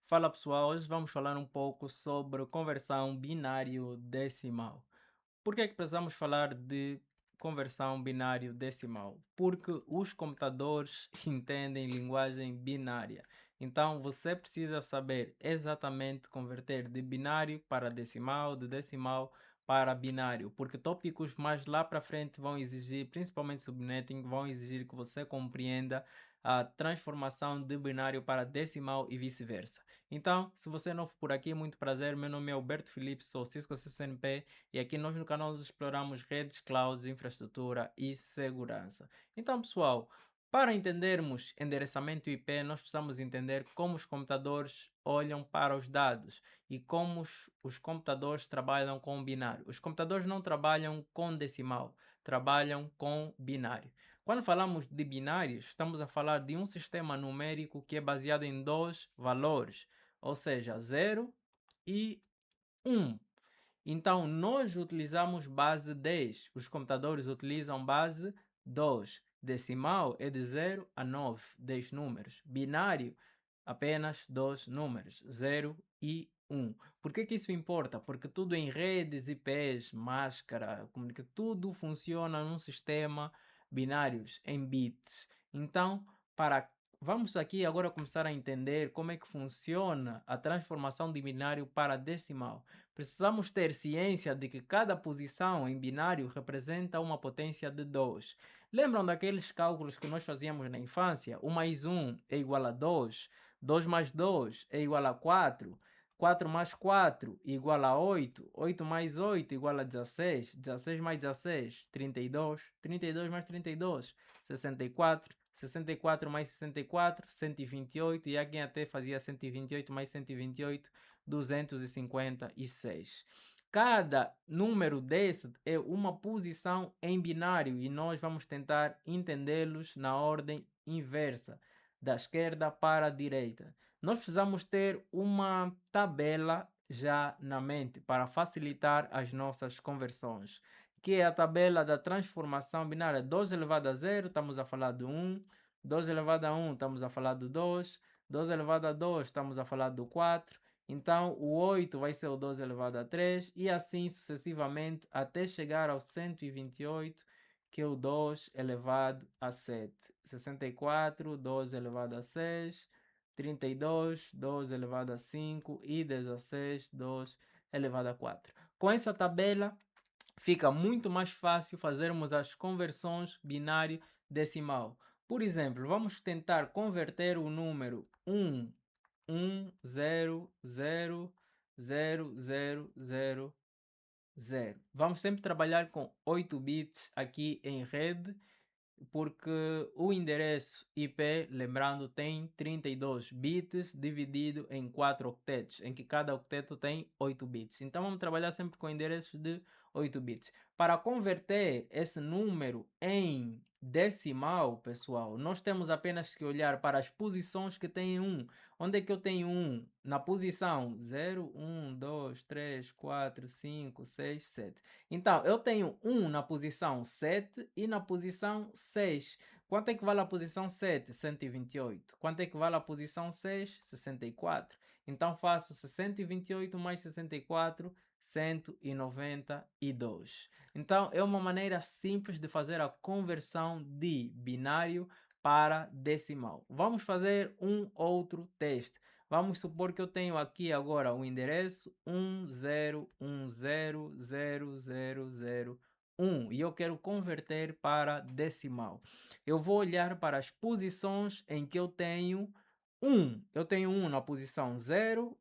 Fala pessoal, hoje vamos falar um pouco sobre conversão binário decimal. Por que é que precisamos falar de conversão binário decimal? Porque os computadores entendem linguagem binária. Então você precisa saber exatamente converter de binário para decimal, de decimal para binário, porque tópicos mais lá para frente vão exigir, principalmente subnetting, vão exigir que você compreenda a transformação de binário para decimal e vice-versa. Então, se você é novo por aqui, muito prazer. Meu nome é Alberto Felipe, sou Cisco CCNP e aqui nós no canal nós exploramos redes, clouds, infraestrutura e segurança. Então, pessoal, para entendermos endereçamento IP, nós precisamos entender como os computadores olham para os dados e como os computadores trabalham com binário. Os computadores não trabalham com decimal, trabalham com binário. Quando falamos de binários, estamos a falar de um sistema numérico que é baseado em dois valores, ou seja, 0 e 1. Então, nós utilizamos base 10, os computadores utilizam base 2. Decimal é de 0 a 9, 10 números. Binário, apenas dois números, 0 e 1. Por que isso importa? Porque tudo em redes, IPs, máscara, tudo funciona num sistema binários, em bits. Então, para vamos aqui agora começar a entender como é que funciona a transformação de binário para decimal. Precisamos ter ciência de que cada posição em binário representa uma potência de 2. Lembram daqueles cálculos que nós fazíamos na infância? 1 mais 1 é igual a 2, 2 mais 2 é igual a 4, 4 mais 4 é igual a 8, 8 mais 8 é igual a 16, 16 mais 16, 32, 32 mais 32, 64, 64 mais 64, 128, e há quem até fazia 128 mais 128, 256. Cada número desse é uma posição em binário e nós vamos tentar entendê-los na ordem inversa, da esquerda para a direita. Nós precisamos ter uma tabela já na mente para facilitar as nossas conversões, que é a tabela da transformação binária. 2 elevado a 0, estamos a falar do 1, 2 elevado a 1, estamos a falar do 2, 2 elevado a 2, estamos a falar do 4, então o 8 vai ser o 2 elevado a 3 e assim sucessivamente até chegar ao 128, que é o 2 elevado a 7. 64, 2 elevado a 6, 32, 2 elevado a 5 e 16, 2 elevado a 4. Com essa tabela fica muito mais fácil fazermos as conversões binário decimal. Por exemplo, vamos tentar converter o número 1, 1, 0, 0, 0, 0, 0, 0. Vamos sempre trabalhar com 8 bits aqui em rede, porque o endereço IP, lembrando, tem 32 bits dividido em 4 octetos, em que cada octeto tem 8 bits. Então vamos trabalhar sempre com endereços de 8 bits. Para converter esse número em decimal, pessoal, nós temos apenas que olhar para as posições que têm 1. Onde é que eu tenho 1? Na posição 0, 1, 2, 3, 4, 5, 6, 7. Então, eu tenho 1 na posição 7 e na posição 6. Quanto é que vale a posição 7? 128. Quanto é que vale a posição 6? 64. Então, faço 628 mais 64, 192. Então, é uma maneira simples de fazer a conversão de binário para decimal. Vamos fazer um outro teste. Vamos supor que eu tenho aqui agora o endereço 10100001 e eu quero converter para decimal. Eu vou olhar para as posições em que eu tenho 1. Eu tenho 1 na posição 0,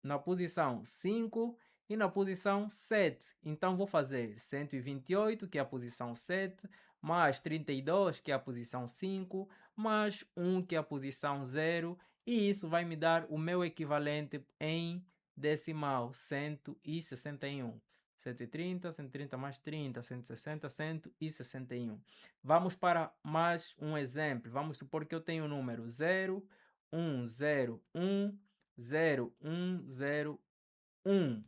na posição 5 e na posição 7. Então vou fazer 128, que é a posição 7, mais 32, que é a posição 5, mais 1, que é a posição 0, e isso vai me dar o meu equivalente em decimal, 161. 130, 130 mais 30, 160, 161. Vamos para mais um exemplo. Vamos supor que eu tenho o número 0, 1, 0, 1, 0, 1, 0, 1,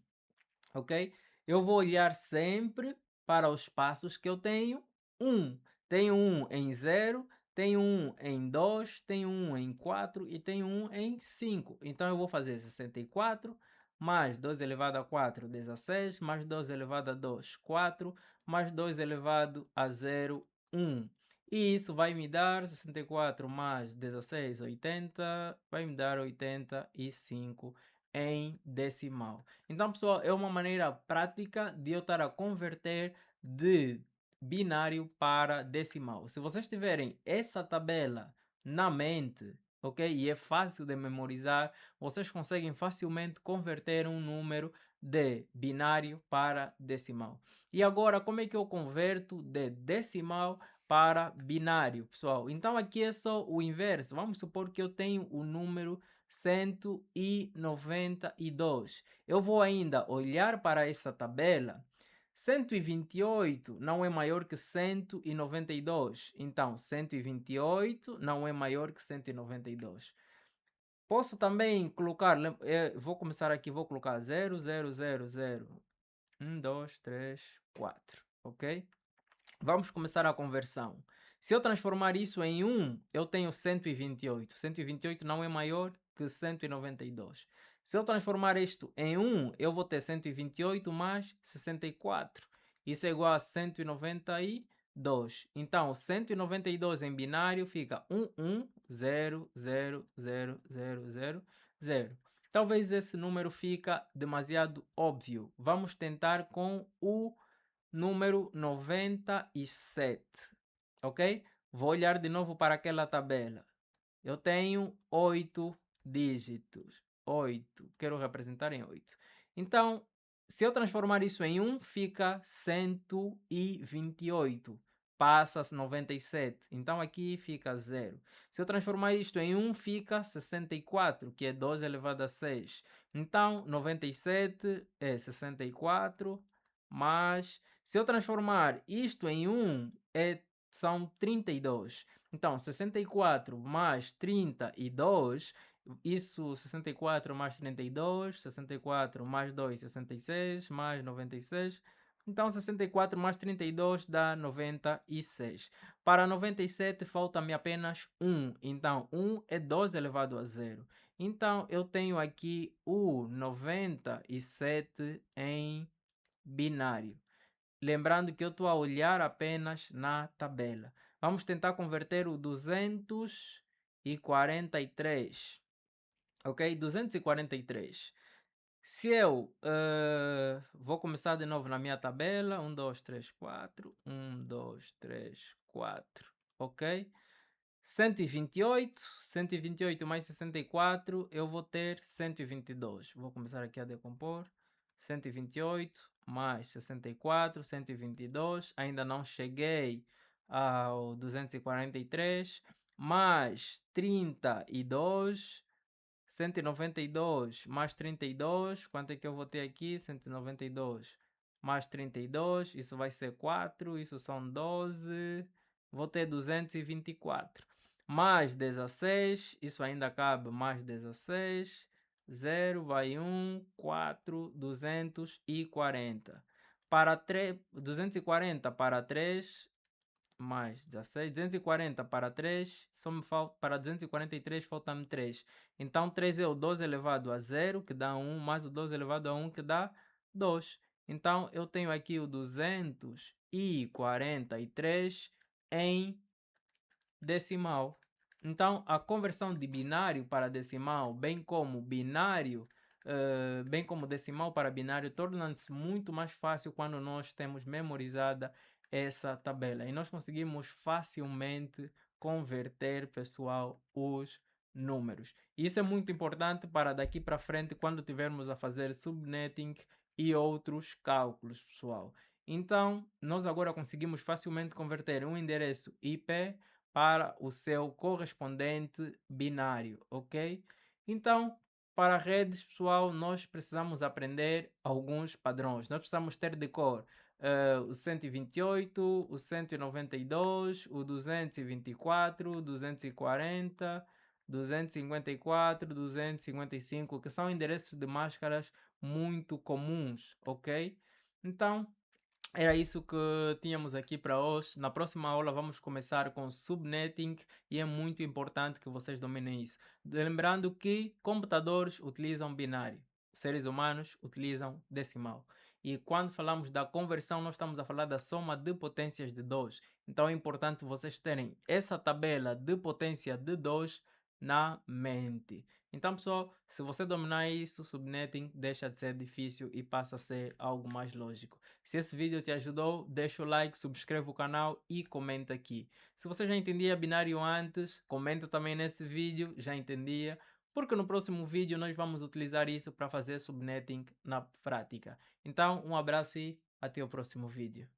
ok? Eu vou olhar sempre para os espaços que eu tenho 1. Tenho 1 em 0, tenho um em 2, tenho um em 4 e tenho um em 5. Então eu vou fazer 64 mais 2 elevado a 4, 16, mais 2 elevado a 2, 4, mais 2 elevado a 0, 1. E isso vai me dar 64 mais 16, 80, vai me dar 85 em decimal. Então, pessoal, é uma maneira prática de eu estar a converter de binário para decimal. Se vocês tiverem essa tabela na mente, ok? E é fácil de memorizar, vocês conseguem facilmente converter um número de binário para decimal. E agora, como é que eu converto de decimal para binário, pessoal? Então aqui é só o inverso. Vamos supor que eu tenho o número 192. Eu vou ainda olhar para essa tabela. 128 não é maior que 192. Então, 128 não é maior que 192. Posso também colocar, vou começar aqui, vou colocar 0, 0, 0, 0, 1, 2, 3, 4, ok? Vamos começar a conversão. Se eu transformar isso em 1, eu tenho 128. 128 não é maior que 192. Se eu transformar isto em 1, eu vou ter 128 mais 64. Isso é igual a 192. Então, 192 em binário fica 1, 1, 0, 0, 0, 0, 0, 0. Talvez esse número fica demasiado óbvio. Vamos tentar com o número 97, ok? Vou olhar de novo para aquela tabela. Eu tenho 8 dígitos. 8. Quero representar em 8. Então, se eu transformar isso em 1, fica 128. Passa 97. Então, aqui fica 0. Se eu transformar isto em 1, fica 64, que é 2 elevado a 6. Então, 97 é 64, mas se eu transformar isto em 1, são 32. Então, 64 mais 32, isso 64 mais 32, 64 mais 2, 66, mais 96. Então, 64 mais 32 dá 96. Para 97, falta-me apenas 1. Então, 1 é 12 elevado a 0. Então, eu tenho aqui o 97 em binário. Lembrando que eu estou a olhar apenas na tabela. Vamos tentar converter o 243. Ok? 243. Se eu vou começar de novo na minha tabela. 1, 2, 3, 4. 1, 2, 3, 4. Ok? 128. 128 mais 64. Eu vou ter 122. Vou começar aqui a decompor. 128 mais 64, 122. Ainda não cheguei ao 243. Mais 32. 192 mais 32. Quanto é que eu vou ter aqui? 192 mais 32. Isso vai ser 4. Isso são 12. Vou ter 224. Mais 16. Isso ainda cabe. Mais 16. 0 vai 1, 4, 240. Para 3, 240 para 3 mais 16, 240 para 3, só me falta, para 243 falta-me 3. Então 3 é o 12 elevado a 0, que dá 1, mais o 12 elevado a 1, que dá 2. Então eu tenho aqui o 243 em decimal. Então, a conversão de binário para decimal, bem como decimal para binário, torna-se muito mais fácil quando nós temos memorizada essa tabela. E nós conseguimos facilmente converter, pessoal, os números. Isso é muito importante para daqui para frente, quando tivermos a fazer subnetting e outros cálculos, pessoal. Então, nós agora conseguimos facilmente converter um endereço IP para o seu correspondente binário, ok? Então, para redes, pessoal, nós precisamos aprender alguns padrões. Nós precisamos ter de cor o 128, o 192, o 224, 240, 254, 255, que são endereços de máscaras muito comuns, ok? Então, Era isso que tínhamos aqui para hoje. Na próxima aula vamos começar com subnetting e é muito importante que vocês dominem isso. Lembrando que computadores utilizam binário, seres humanos utilizam decimal. E quando falamos da conversão, nós estamos a falar da soma de potências de 2. Então é importante vocês terem essa tabela de potência de 2 na mente. Então, pessoal, se você dominar isso, subnetting deixa de ser difícil e passa a ser algo mais lógico. Se esse vídeo te ajudou, deixa o like, subscreve o canal e comenta aqui. Se você já entendia binário antes, comenta também nesse vídeo, já entendia, porque no próximo vídeo nós vamos utilizar isso para fazer subnetting na prática. Então, um abraço e até o próximo vídeo.